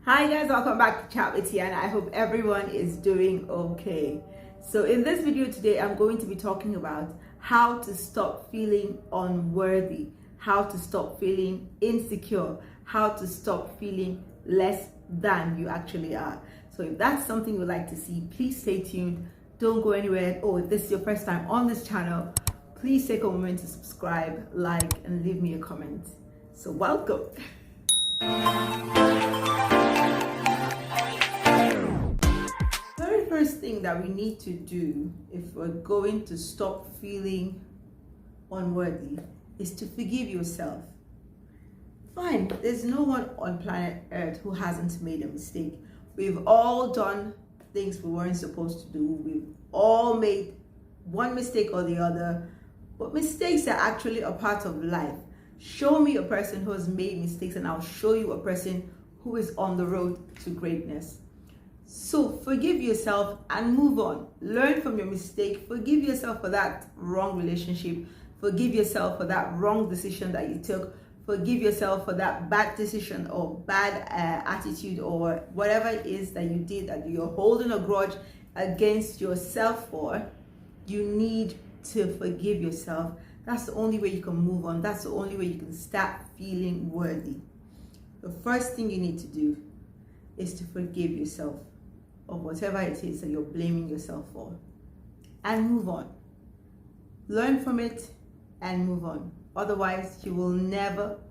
Hi guys, welcome back to Chat with Tia, and I hope everyone is doing okay. So in this video today, I'm going to be talking about how to stop feeling unworthy, how to stop feeling insecure, how to stop feeling less than you actually are. So if that's something you'd like to see, please stay tuned. Don't go anywhere. Oh, if this is your first time on this channel, please take a moment to subscribe, like, and leave me a comment. So welcome. First thing that we need to do if we're going to stop feeling unworthy is to forgive yourself. Fine, there's no one on planet Earth who hasn't made a mistake. We've all done things we weren't supposed to do. We've all made one mistake or the other, but mistakes are actually a part of life. Show me a person who has made mistakes and I'll show you a person who is on the road to greatness. So forgive yourself and move on. Learn from your mistake. Forgive yourself for that wrong relationship. Forgive yourself for that wrong decision that you took. Forgive yourself for that bad decision or bad attitude or whatever it is that you did that you're holding a grudge against yourself for. You need to forgive yourself. That's the only way you can move on. That's the only way you can start feeling worthy. The first thing you need to do is to forgive yourself of whatever it is that you're blaming yourself for, and move on. Learn from it and move on. Otherwise, you will never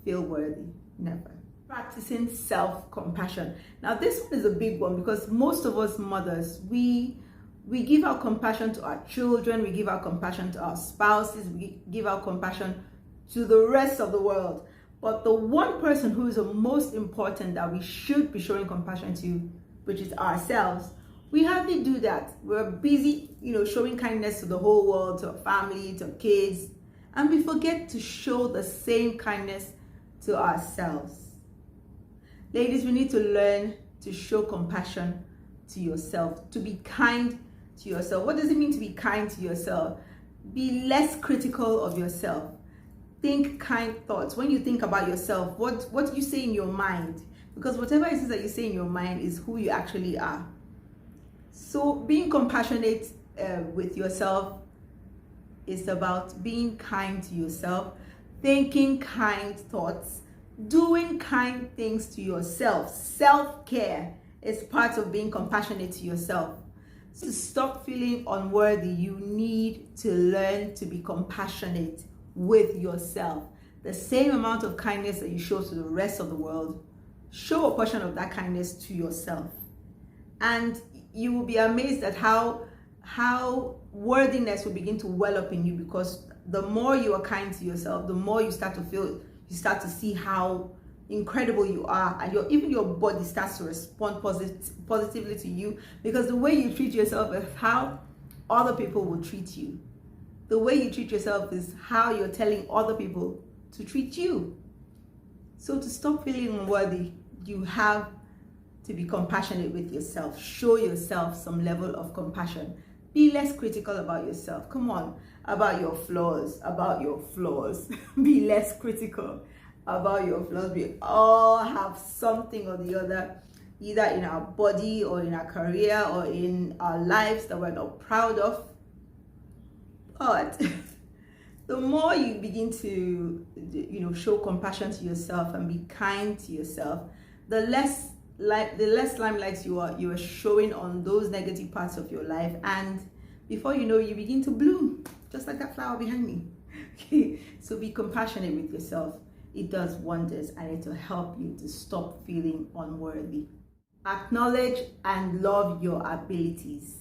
feel worthy. Never. Practicing self-compassion. Now, this one is a big one because most of us mothers, we give our compassion to our children, we give our compassion to our spouses, we give our compassion to the rest of the world. But the one person who is the most important that we should be showing compassion to, which is ourselves, we hardly do that. We're busy, showing kindness to the whole world, to our family, to our kids, and we forget to show the same kindness to ourselves. Ladies, we need to learn to show compassion to yourself, to be kind to yourself. What does it mean to be kind to yourself? Be less critical of yourself. Think kind thoughts. When you think about yourself, what do you say in your mind? Because whatever it is that you say in your mind is who you actually are. So being compassionate with yourself is about being kind to yourself, thinking kind thoughts, doing kind things to yourself. Self-care is part of being compassionate to yourself. To stop feeling unworthy, you need to learn to be compassionate with yourself. The same amount of kindness that you show to the rest of the world, show a portion of that kindness to yourself. And you will be amazed at how worthiness will begin to well up in you, because the more you are kind to yourself, the more you start to see how incredible you are, and even your body starts to respond positively to you, because the way you treat yourself is how other people will treat you. The way you treat yourself is how you're telling other people to treat you. So to stop feeling unworthy, you have to be compassionate with yourself. Show yourself some level of compassion. Be less critical about yourself. Come on, about your flaws. Be less critical about your flaws. We all have something or the other, either in our body or in our career or in our lives, that we're not proud of. But the more you begin to, show compassion to yourself and be kind to yourself, the less limelight you are showing on those negative parts of your life, and before you know, you begin to bloom, just like that flower behind me. Okay, so be compassionate with yourself. It does wonders, and it will help you to stop feeling unworthy. Acknowledge and love your abilities.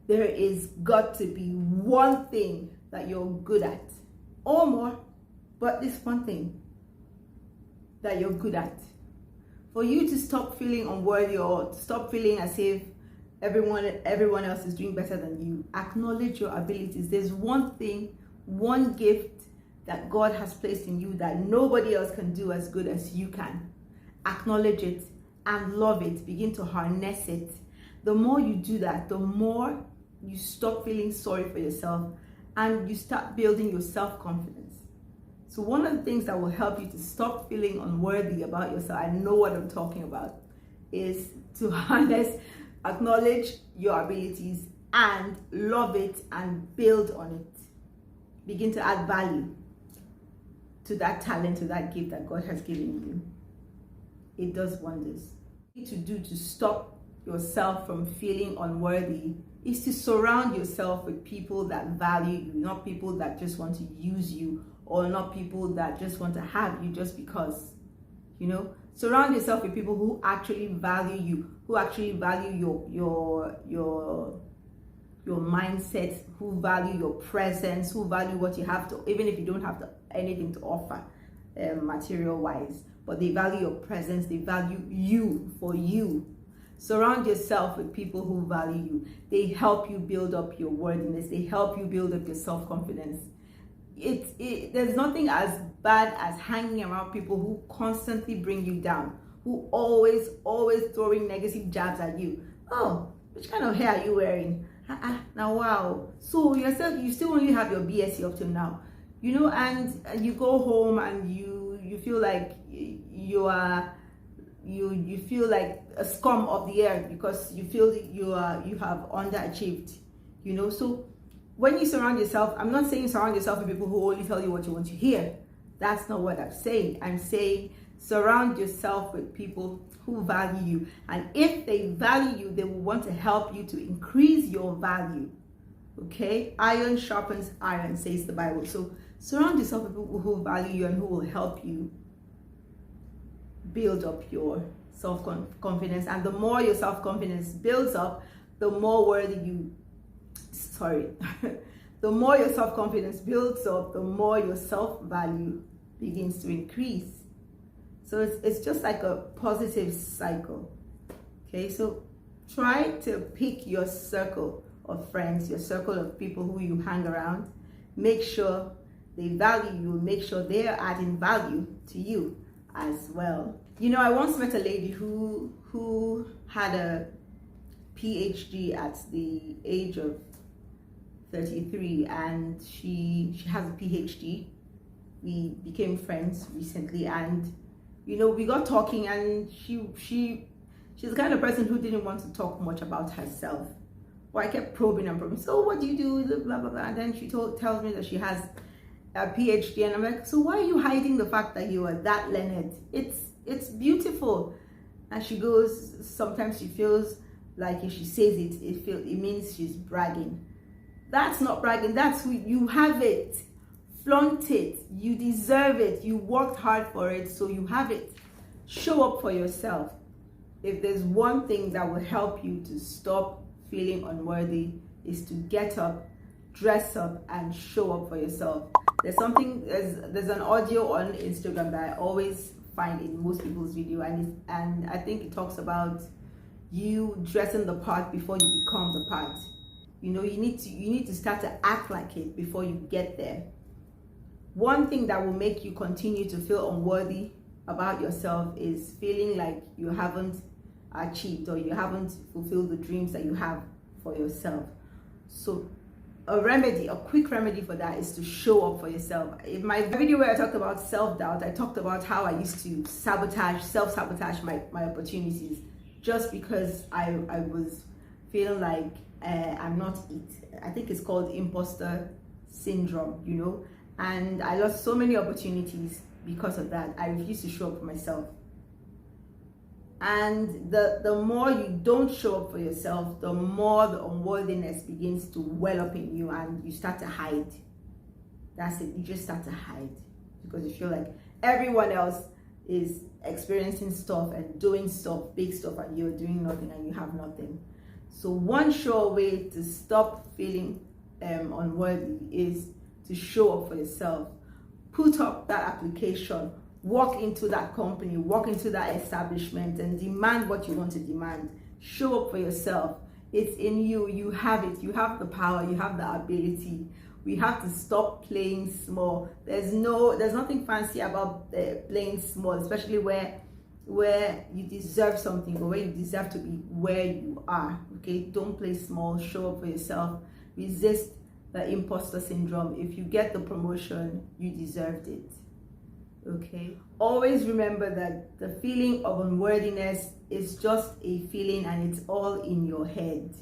There is got to be one thing that you're good at, or more, but this one thing that you're good at. For you to stop feeling unworthy or stop feeling as if everyone else is doing better than you, acknowledge your abilities. There's one thing, one gift that God has placed in you that nobody else can do as good as you can. Acknowledge it and love it. Begin to harness it. The more you do that, the more you stop feeling sorry for yourself and you start building your self-confidence. So one of the things that will help you to stop feeling unworthy about yourself, I know what I'm talking about, is to harness, acknowledge your abilities and love it and build on it. Begin to add value to that talent, to that gift that God has given you. It does wonders. What you need to do to stop yourself from feeling unworthy is to surround yourself with people that value you, not people that just want to use you, or not people that just want to have you just because. Surround yourself with people who actually value you, who actually value your mindset, who value your presence, who value what you have to, even if you don't have anything to offer material wise, but they value your presence, they value you for you. Surround yourself with people who value you. They help you build up your worthiness, they help you build up your self-confidence. There's nothing as bad as hanging around people who constantly bring you down, who always throwing negative jabs at you. Oh, which kind of hair are you wearing? Now wow, so you still only have your BSc up till now, and you go home and you feel like you feel like a scum of the earth because you feel you have underachieved. So when you surround yourself, I'm not saying surround yourself with people who only tell you what you want to hear. That's not what I'm saying. I'm saying surround yourself with people who value you. And if they value you, they will want to help you to increase your value. Okay? Iron sharpens iron, says the Bible. So surround yourself with people who value you and who will help you build up your self-confidence. And the more your self-confidence builds up, the more worthy you... the more your self-confidence builds up, the more your self-value begins to increase. So it's just like a positive cycle. Okay, so try to pick your circle of friends, your circle of people who you hang around. Make sure they value you, make sure they are adding value to you as well. I once met a lady who had a PhD at the age of 33, and she has a PhD. We became friends recently, and we got talking, and she's the kind of person who didn't want to talk much about herself. But I kept probing and probing. So what do you do? Blah blah blah. And then she tells me that she has a PhD, and I'm like, so why are you hiding the fact that you are that learned? It's beautiful. And she goes, sometimes she feels like if she says it means she's bragging. That's not bragging. That's who you have it. Flaunt it. You deserve it. You worked hard for it, so you have it. Show up for yourself. If there's one thing that will help you to stop feeling unworthy, is to get up, dress up, and show up for yourself. There's an audio on Instagram that I always find in most people's video, and I think it talks about you dressing the part before you become the part. You need to start to act like it before you get there. One thing that will make you continue to feel unworthy about yourself is feeling like you haven't achieved or you haven't fulfilled the dreams that you have for yourself. So a quick remedy for that is to show up for yourself. In my video where I talked about self-doubt, I talked about how I used to self-sabotage my opportunities just because I was feeling like I'm not it. I think it's called imposter syndrome, and I lost so many opportunities because of that. I refused to show up for myself. And the more you don't show up for yourself, the more the unworthiness begins to well up in you, and you start to hide. That's it. You just start to hide because you feel like everyone else is experiencing stuff and doing stuff, big stuff, and you're doing nothing and you have nothing. So one sure way to stop feeling unworthy is to show up for yourself. Put up that application. Walk into that company, walk into that establishment, and demand what you want to demand. Show up for yourself. It's in you. You have it. You have the power. You have the ability. We have to stop playing small. There's nothing fancy about playing small, especially where you deserve something or where you deserve to be where you are. Okay, don't play small. Show up for yourself. Resist the imposter syndrome. If you get the promotion, you deserved it. Okay, always remember that the feeling of unworthiness is just a feeling and it's all in your head.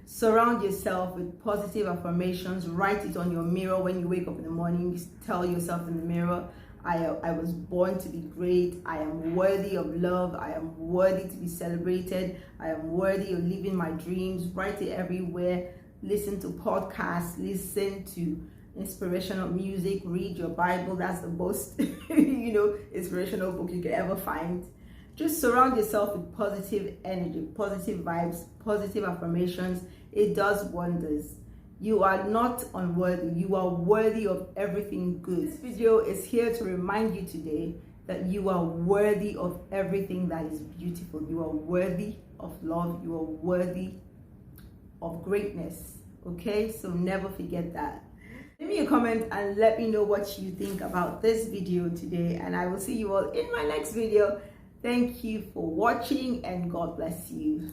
Surround yourself with positive affirmations. Write it on your mirror when you wake up in the morning. Tell yourself in the mirror, I was born to be great. I am worthy of love. I am worthy to be celebrated. I am worthy of living my dreams. Write it everywhere. Listen to podcasts. Listen to inspirational music. Read your Bible. That's the most inspirational book you can ever find. Just surround yourself with positive energy, positive vibes, positive affirmations. It does wonders. You are not unworthy. You are worthy of everything good. This video is here to remind you today that you are worthy of everything that is beautiful. You are worthy of love. You are worthy of greatness. Okay? So never forget that. Leave me a comment and let me know what you think about this video today. And I will see you all in my next video. Thank you for watching and God bless you.